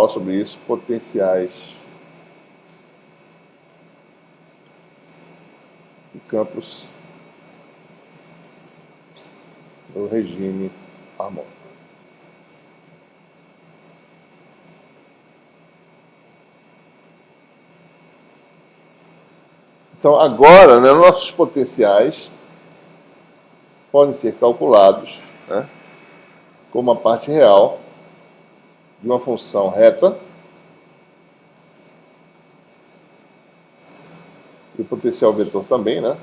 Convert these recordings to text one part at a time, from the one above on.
falar sobre isso, potenciais de campos do regime harmônico. Então, agora, né, nossos potenciais podem ser calculados, né, como a parte real de uma função reta e o potencial vetor também, né?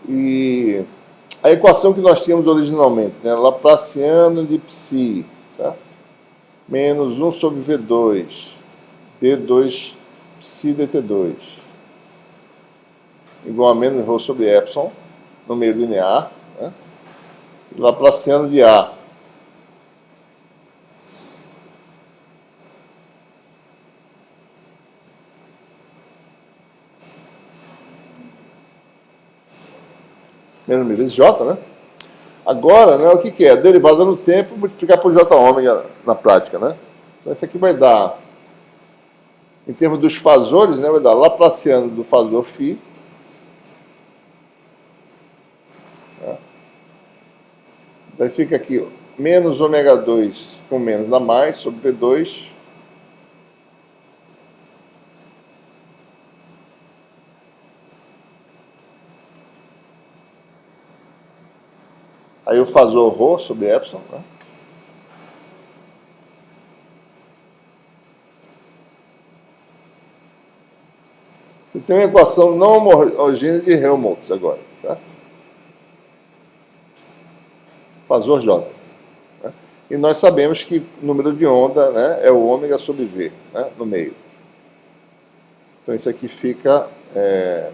E a equação que nós tínhamos originalmente, né, Laplaciano de psi, tá? Menos 1 sobre V2, D2 psi dt2, igual a menos ρ sobre epsilon, no meio linear, né? Laplaciano de A. Menos μ vezes J, né? Agora, né, o que é? A derivada no tempo multiplicar por J ômega na prática, né? Então, isso aqui vai dar, em termos dos fasores, né, vai dar Laplaciano do fasor φ, né? Daí fica aqui menos ômega 2 com menos dá mais sobre P2. Aí o fasor ρ sobre epsilon, né? Você tem uma equação não homogênea de Helmholtz agora, certo? Fasor J. Né? E nós sabemos que o número de onda, né, é o ômega sobre V, né, no meio. Então isso aqui fica,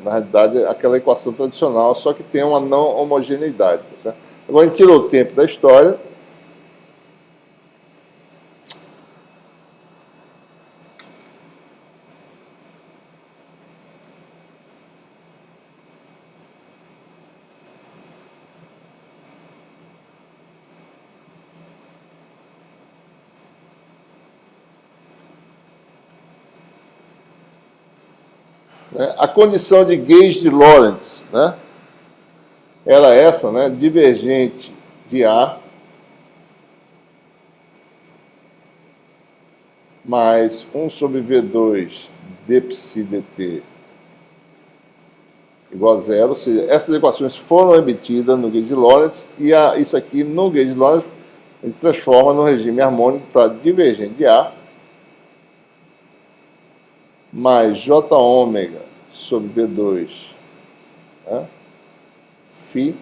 na realidade, aquela equação tradicional, só que tem uma não homogeneidade, certo? Agora a gente tirou o tempo da história. A condição de gauge de Lorentz, né, era essa, né, divergente de A mais 1 sobre V2 d psi dt igual a zero, ou seja, essas equações foram obtidas no gauge de Lorentz e isso aqui no gauge de Lorentz a gente transforma no regime harmônico para divergente de A mais J ômega sobre V2, né, φ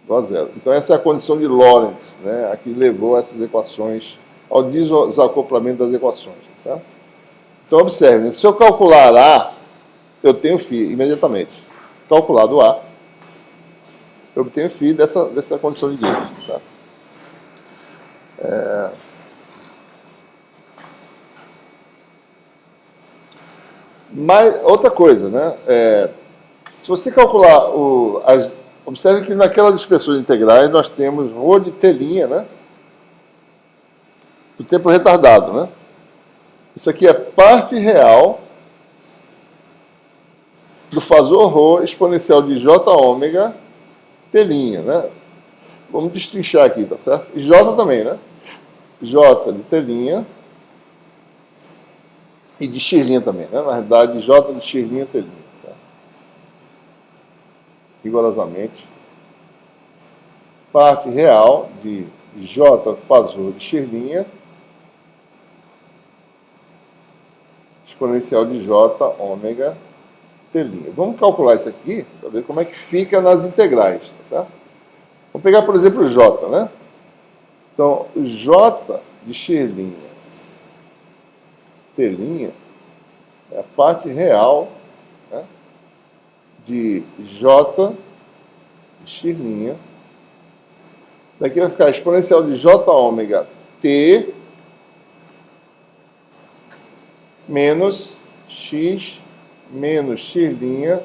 igual a zero. Então essa é a condição de Lorentz, né, a que levou essas equações ao desacoplamento das equações. Certo? Então observe, se eu calcular A, eu tenho φ imediatamente. Calculado A, eu obtenho φ dessa condição de gauge. Certo? Mas outra coisa, né? Se você calcular observe que naquelas expressões integrais nós temos ρ de t', né? O tempo retardado, né? Isso aqui é parte real do fasor ρ exponencial de J ômega t', né? Vamos destrinchar aqui, tá certo? E J também, né? J de t' e de x' também, né? Na verdade, J de x' t', certo? Rigorosamente. Parte real de J fasor de x' exponencial de J ômega t'. Vamos calcular isso aqui para ver como é que fica nas integrais, tá certo? Vamos pegar, por exemplo, o J, né? Então, o J de x' t' é a parte real, né, de J de x'. Daqui vai ficar exponencial de J ômega t menos x menos x'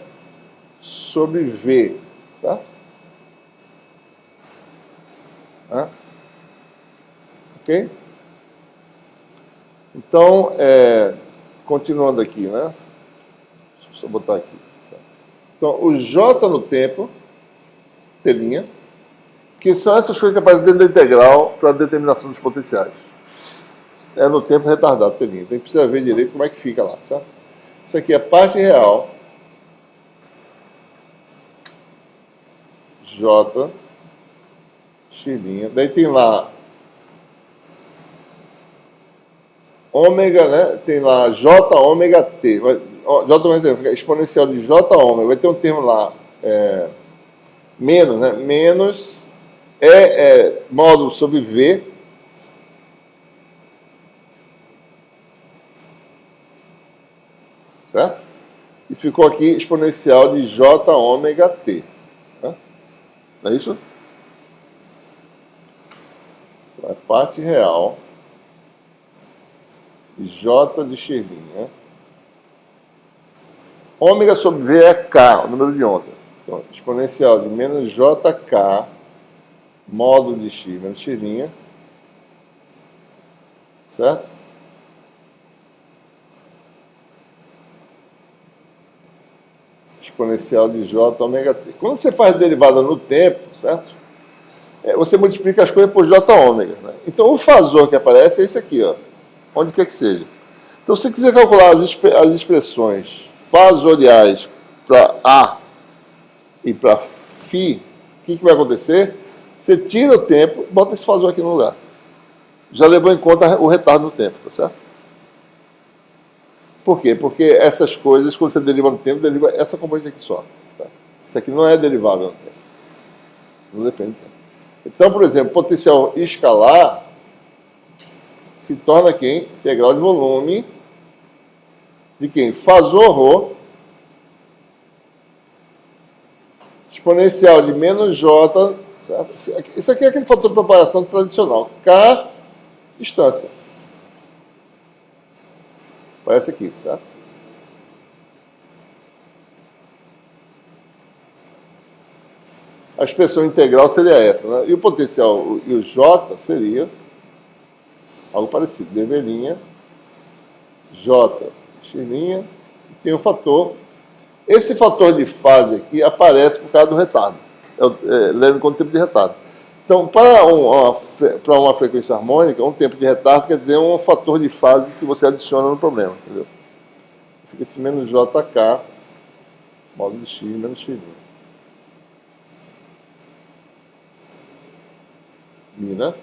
sobre v, tá? Ok? Então, continuando aqui, né? Deixa eu só botar aqui. Então, o J no tempo, telinha, que são essas coisas que aparecem dentro da integral para a determinação dos potenciais. É no tempo retardado, telinha. Então, a gente precisa ver direito como é que fica lá, certo? Isso aqui é parte real, J, x', daí tem lá ômega, né? Tem lá J ômega T. J ômega T, exponencial de J ômega. Vai ter um termo lá, menos, né? Menos módulo sobre V. Certo? E ficou aqui exponencial de J ômega T. Tá? Não é isso? É parte real. J de x'. Ômega sobre V é K, o número de onda. Então, exponencial de menos JK, módulo de x menos x'. Certo? Exponencial de J ômega T. Quando você faz derivada no tempo, certo? Você multiplica as coisas por J ômega. Né? Então, o fasor que aparece é esse aqui, ó. Onde quer que seja. Então, se você quiser calcular as expressões fasoriais para A e para φ, o que vai acontecer? Você tira o tempo e bota esse fasor aqui no lugar. Já levou em conta o retardo no tempo, tá certo? Por quê? Porque essas coisas, quando você deriva no tempo, deriva essa componente aqui só. Tá? Isso aqui não é derivável no tempo. Não depende do tempo. Então, por exemplo, potencial escalar se torna quem? Integral de volume de quem? Fasor ρ exponencial de menos J, certo? Isso aqui é aquele fator de propagação tradicional. K, distância. Parece aqui, tá? A expressão integral seria essa, né? E o potencial, e o J seria algo parecido. dV', J, x', e tem um fator. Esse fator de fase aqui aparece por causa do retardo. Leva em conta o tempo de retardo. Então, para uma frequência harmônica, um tempo de retardo quer dizer um fator de fase que você adiciona no problema, entendeu? Fica esse menos JK, módulo de x menos x'. Né?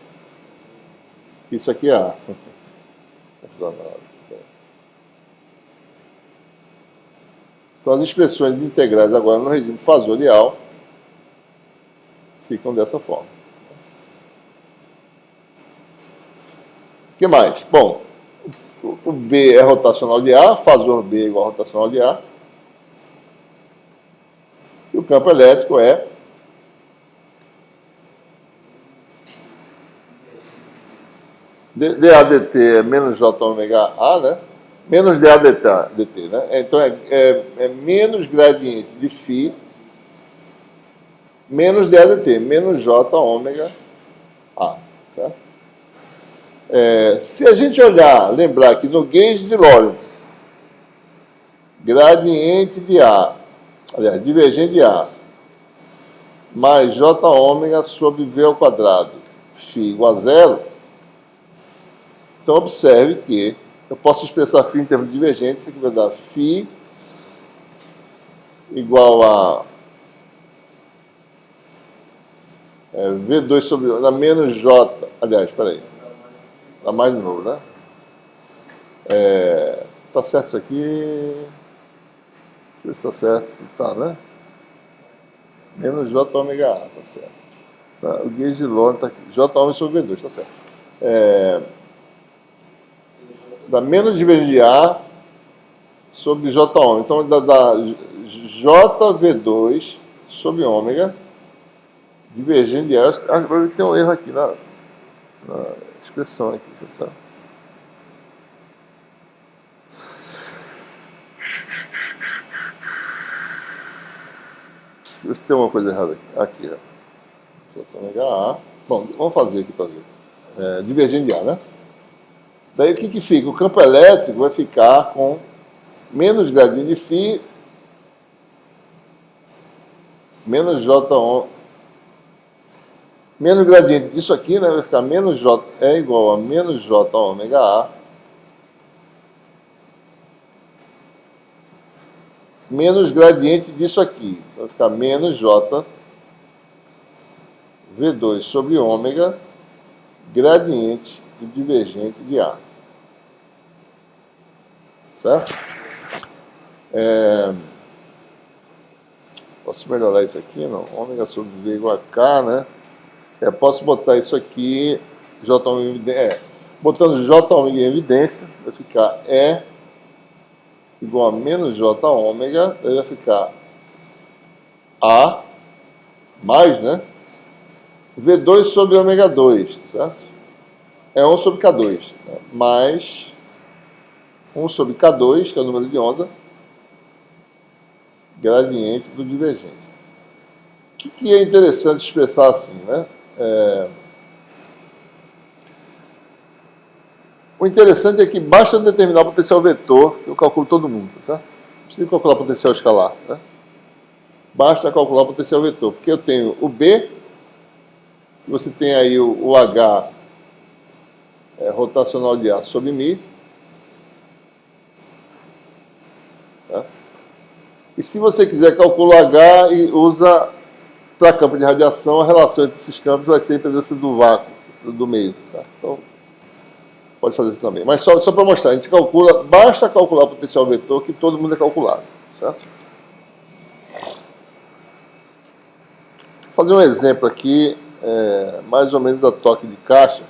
Isso aqui é A. Então, as expressões de integrais agora no regime fasorial ficam dessa forma. O que mais? Bom, o B é rotacional de A, fasor B é igual a rotacional de A. E o campo elétrico é dA dt é menos J ômega A, né? Menos dA dt, né? Então, é menos gradiente de φ menos dA dt, menos J ômega A. Tá? Se a gente olhar, lembrar que no gauge de Lorentz, gradiente de A, aliás, divergente de A, mais J ômega sobre V ao quadrado, φ igual a zero, então observe que eu posso expressar φ em termos divergentes, isso aqui vai dar φ igual a V2 sobre menos J, aliás, espera aí, dá mais de novo, né? Tá certo isso aqui? Deixa eu ver se tá certo. Tá, né? Menos J ômega A, tá certo. Tá, o gauge de Lorentz tá aqui. J ômega sobre V2, tá certo. Dá menos divergente de A sobre J ômega. Então dá JV2 sobre ômega divergente de A. Acho que tem um erro aqui na expressão aqui, sabe? Deixa eu ver se tem uma coisa errada aqui. Aqui, ó. j⍵A. Bom, vamos fazer aqui para ver. Divergente de A, né? Daí o que fica? O campo elétrico vai ficar com menos gradiente de φ menos J, menos gradiente disso aqui, né, vai ficar menos J é igual a menos J⍵A menos gradiente disso aqui. Vai ficar menos J V2 sobre ômega gradiente do divergente de A. Certo? Posso melhorar isso aqui? Não. Ômega sobre V igual a K, né? Posso botar isso aqui, J⍵ em evidência. Botando J⍵ em evidência, vai ficar E igual a menos J⍵, daí vai ficar A mais, né? V2 sobre ômega2, certo? É 1 sobre K2, né? Mais 1 sobre K2, que é o número de onda, gradiente do divergente. O que é interessante expressar assim, né? O interessante é que basta determinar o potencial vetor, eu calculo todo mundo, certo? Não precisa calcular o potencial escalar, né? Basta calcular o potencial vetor, porque eu tenho o B, você tem aí o H rotacional de A sobre μ, tá? E se você quiser calcular H e usa para campo de radiação, a relação entre esses campos vai ser a presença do vácuo, do meio, certo? Então, pode fazer isso também. Mas só para mostrar, a gente calcula, basta calcular o potencial vetor, que todo mundo é calculado, certo? Vou fazer um exemplo aqui, mais ou menos a toque de caixa,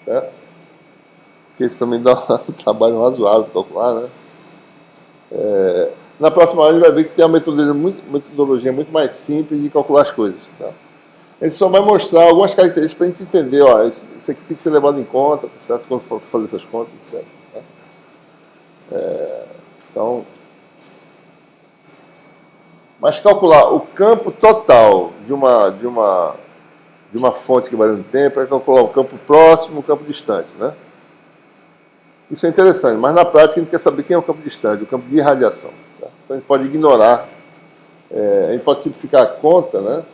certo? Porque isso também dá um trabalho razoável para calcular, né? Na próxima aula a gente vai ver que tem uma metodologia muito mais simples de calcular as coisas, tá? A gente só vai mostrar algumas características para a gente entender, ó, isso aqui tem que ser levado em conta, certo? Quando for fazer essas contas, etc. Tá? Então, mas calcular o campo total de uma fonte que varia no tempo é calcular o campo próximo e o campo distante, né? Isso é interessante, mas na prática a gente quer saber quem é o campo distante, o campo de irradiação. Tá? Então a gente pode ignorar, a gente pode simplificar a conta, né?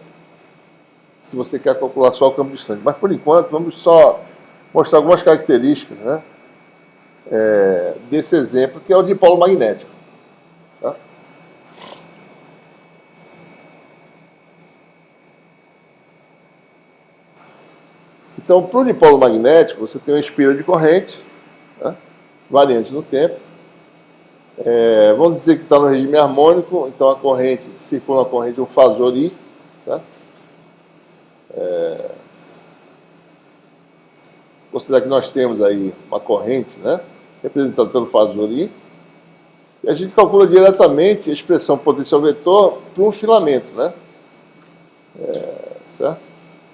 Se você quer calcular só o campo distante. Mas, por enquanto, vamos só mostrar algumas características, né, desse exemplo, que é o dipolo magnético. Tá? Então, para o dipolo magnético, você tem uma espira de corrente, né, variante no tempo. Vamos dizer que está no regime harmônico, então a corrente circula uma corrente, um fasor I. Tá? Considerar que nós temos aí uma corrente, né, representada pelo fasor I, e a gente calcula diretamente a expressão potencial vetor para um filamento, né? Certo?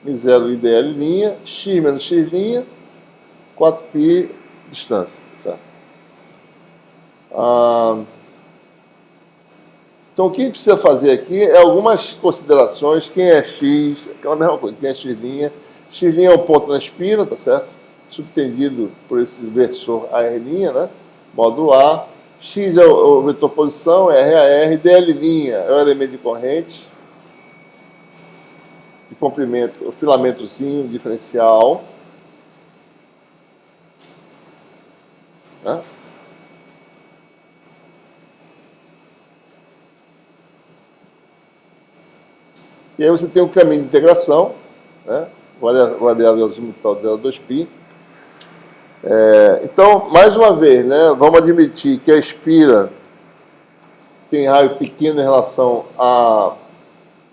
μ0 IDL', x menos x', 4π distância. Certo? Então, o que a gente precisa fazer aqui é algumas considerações. Quem é x, aquela mesma coisa, quem é x'. X' é o ponto na espira, tá certo? Subtendido por esse versor AR', né? Módulo A. X é o vetor posição, R a R. DL' é o elemento de corrente, de comprimento, o filamentozinho diferencial. Né? E aí você tem um caminho de integração, né? Variável azimutal dela 2π. Então, mais uma vez, né, vamos admitir que a espira tem raio pequeno em relação a...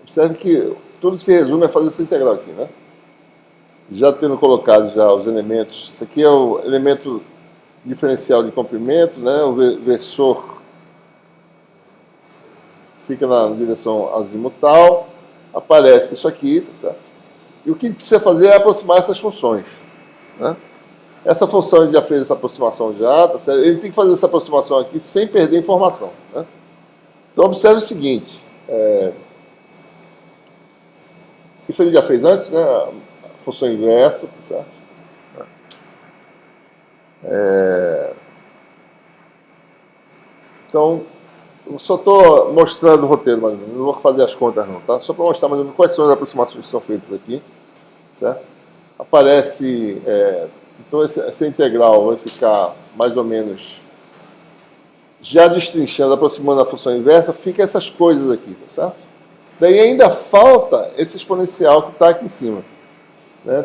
Observe que tudo se resume a fazer essa integral aqui, né? Já tendo colocado já os elementos. Isso aqui é o elemento diferencial de comprimento, né? O versor fica na direção azimutal. Aparece isso aqui, tá certo? E o que precisa fazer é aproximar essas funções, né? Essa função, a gente já fez essa aproximação já, tá certo? Ele tem que fazer essa aproximação aqui sem perder informação, né? Então, observe o seguinte, Isso a gente já fez antes, né? A função inversa, tá certo? Então, eu só estou mostrando o roteiro, mas não vou fazer as contas não, tá? Só para mostrar mais ou menos quais são as aproximações que são feitas aqui, certo? Aparece, então essa integral vai ficar mais ou menos, já destrinchando, aproximando a função inversa, fica essas coisas aqui, tá certo? Daí ainda falta esse exponencial que está aqui em cima. Né?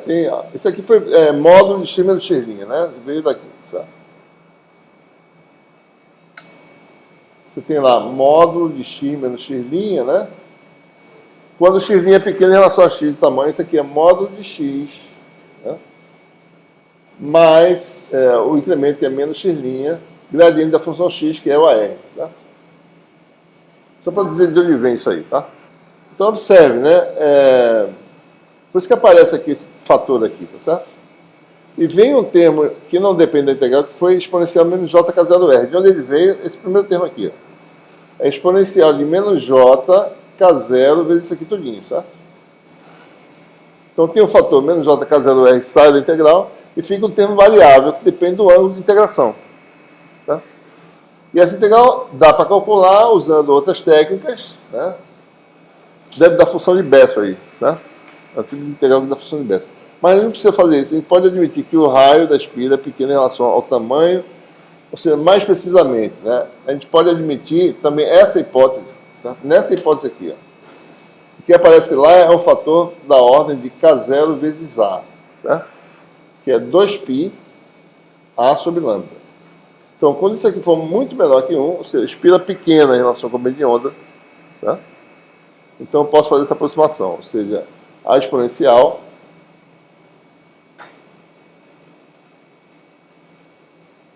Esse aqui foi módulo de x menos x', né? Veio daqui, certo? Você tem lá módulo de x menos x', né? Quando x' é pequeno em relação a x de tamanho, isso aqui é módulo de x, né? Mais o incremento, que é menos x', gradiente da função x, que é o AR, certo? Só para dizer de onde vem isso aí, tá? Então, observe, né? Por isso que aparece aqui esse fator aqui, tá certo? E vem um termo que não depende da integral, que foi exponencial menos j k0r. De onde ele veio? Esse primeiro termo aqui, ó. É exponencial de menos j k0 vezes isso aqui tudinho, certo? Então tem o fator menos j k0r sai da integral e fica um termo variável que depende do ângulo de integração. Tá? E essa integral dá para calcular usando outras técnicas, né? Deve dar função de Bessel aí, certo? É o tipo de integral que dá função de Bessel. Mas a gente não precisa fazer isso. A gente pode admitir que o raio da espira é pequeno em relação ao tamanho, ou seja, mais precisamente, né? A gente pode admitir também essa hipótese, certo? Nessa hipótese aqui, ó. O que aparece lá é um fator da ordem de K0 vezes A, certo? Que é 2π A sobre lambda. Então, quando isso aqui for muito menor que 1, ou seja, espira pequena em relação ao comprimento de onda, tá? Então eu posso fazer essa aproximação, ou seja, a exponencial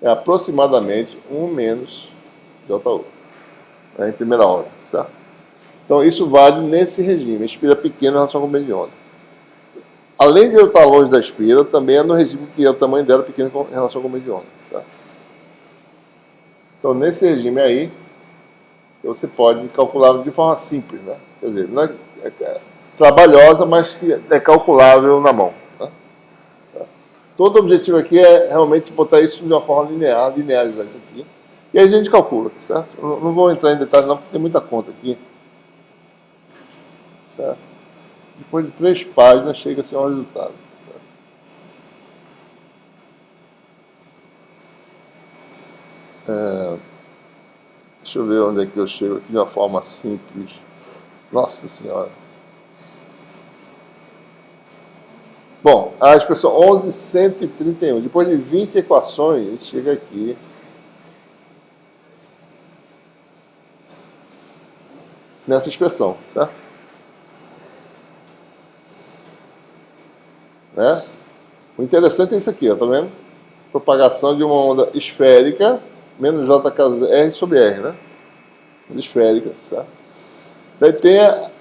é aproximadamente 1 menos J, né, em primeira ordem, certo? Então isso vale nesse regime, espira pequena em relação ao comprimento de onda. Além de eu estar longe da espira, também é no regime que o tamanho dela é pequeno em relação ao comprimento de onda, certo? Então nesse regime aí, você pode calcular de forma simples, né? Quer dizer, não é trabalhosa, mas que é calculável na mão. Tá? Todo o objetivo aqui é realmente botar isso de uma forma linear, linearizar isso aqui. E aí a gente calcula, certo? Não vou entrar em detalhes não, porque tem muita conta aqui. Certo? Depois de 3 páginas chega a ser um resultado. Deixa eu ver onde é que eu chego aqui de uma forma simples. Nossa Senhora. Bom, a expressão 11.131. Depois de 20 equações, a gente chega aqui. Nessa expressão, certo? Né? O interessante é isso aqui, ó, tá vendo? Propagação de uma onda esférica menos jkr sobre r, né? Onda esférica, certo? Daí tem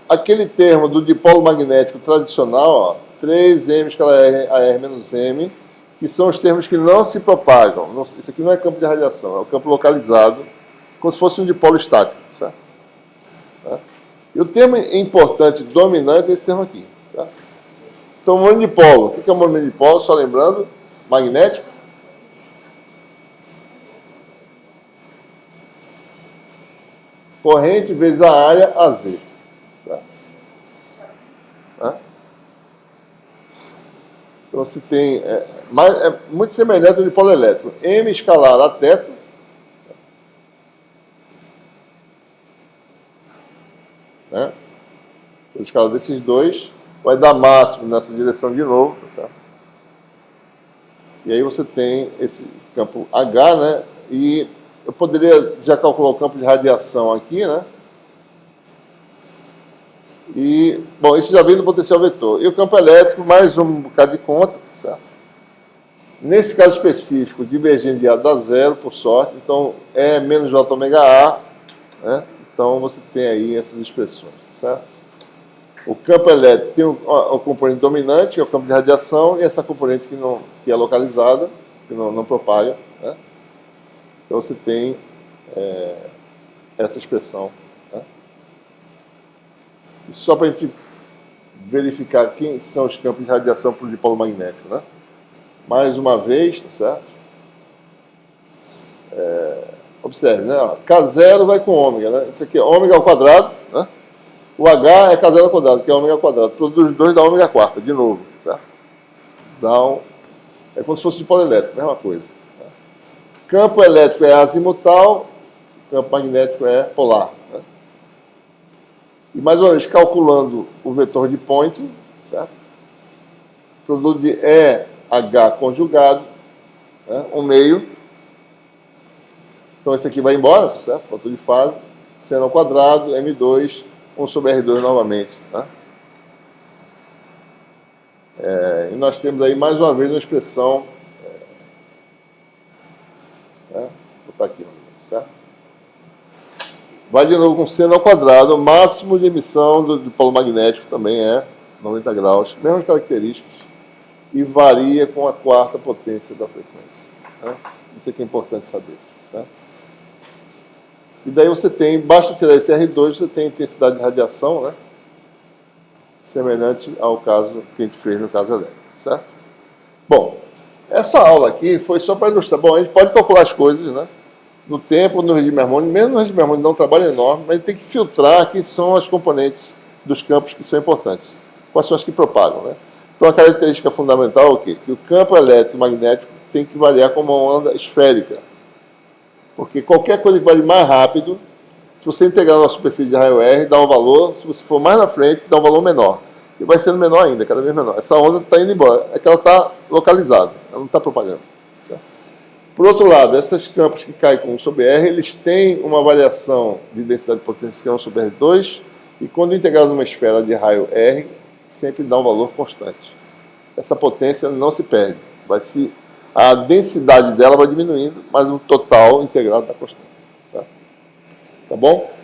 aquele termo do dipolo magnético tradicional, ó, 3m escala r a r menos m, que são os termos que não se propagam. Isso aqui não é campo de radiação, é o campo localizado, como se fosse um dipolo estático, certo? E o termo importante, dominante, é esse termo aqui, certo? Então, o movimento de polo. O que é o movimento de polo? Só lembrando, magnético. Corrente vezes a área AZ. Tá? Então, você tem... é muito semelhante ao dipolo elétrico. M escalar a θ. Né? O escalar desses dois vai dar máximo nessa direção de novo, tá certo? E aí você tem esse campo H, né? E eu poderia já calcular o campo de radiação aqui, né? E, bom, isso já vem do potencial vetor. E o campo elétrico, mais um bocado de conta, certo? Nesse caso específico, divergente de A dá zero, por sorte, então é menos J ômega A, né? Então você tem aí essas expressões, certo? O campo elétrico tem o componente dominante, que é o campo de radiação, e essa componente que é localizada, que não propaga, né? Então você tem essa expressão. Né? Só para a gente verificar quem são os campos de radiação por dipolo magnético, né? Mais uma vez, tá certo? Observe, né? K0 vai com ômega, né? Isso aqui é ômega ao quadrado, né? O H é K0 ao quadrado, que é ômega ao quadrado. Produz 2 dá ômega quarta, de novo, tá? É como se fosse dipolo elétrico, mesma coisa. Tá? Campo elétrico é azimutal, campo magnético é polar. Né? E mais uma vez, calculando o vetor de Poynting, certo? Produto de EH conjugado, né? 1 meio. Então esse aqui vai embora, certo? Fator de fase, seno ao quadrado, M2, 1 sobre R2 novamente. Tá? E nós temos aí mais uma vez uma expressão. Vou botar aqui, certo? Vai de novo com seno ao quadrado, o máximo de emissão do polo magnético também é 90 graus, mesmas características, e varia com a quarta potência da frequência. Tá? Isso aqui é importante saber. Tá? E daí você tem, basta tirar esse R2, você tem intensidade de radiação, né? Semelhante ao caso que a gente fez no caso elétrico, certo? Bom, essa aula aqui foi só para ilustrar. Bom, a gente pode calcular as coisas, né? No tempo, no regime harmônico, mesmo no regime harmônico dá um trabalho enorme, mas a gente tem que filtrar quem são as componentes dos campos que são importantes. Quais são as que propagam, né? Então a característica fundamental é o quê? Que o campo elétrico e magnético tem que variar como uma onda esférica. Porque qualquer coisa que varie mais rápido, se você integrar na superfície de raio R, dá um valor, se você for mais na frente, dá um valor menor. E vai sendo menor ainda, cada vez menor. Essa onda está indo embora, é que ela está localizada, ela não está propagando. Tá? Por outro lado, esses campos que caem com 1 sobre R, eles têm uma variação de densidade potencial 1 sobre R2, e quando integrado numa esfera de raio R, sempre dá um valor constante. Essa potência não se perde, a densidade dela vai diminuindo, mas o total integrado está constante. Tá bom?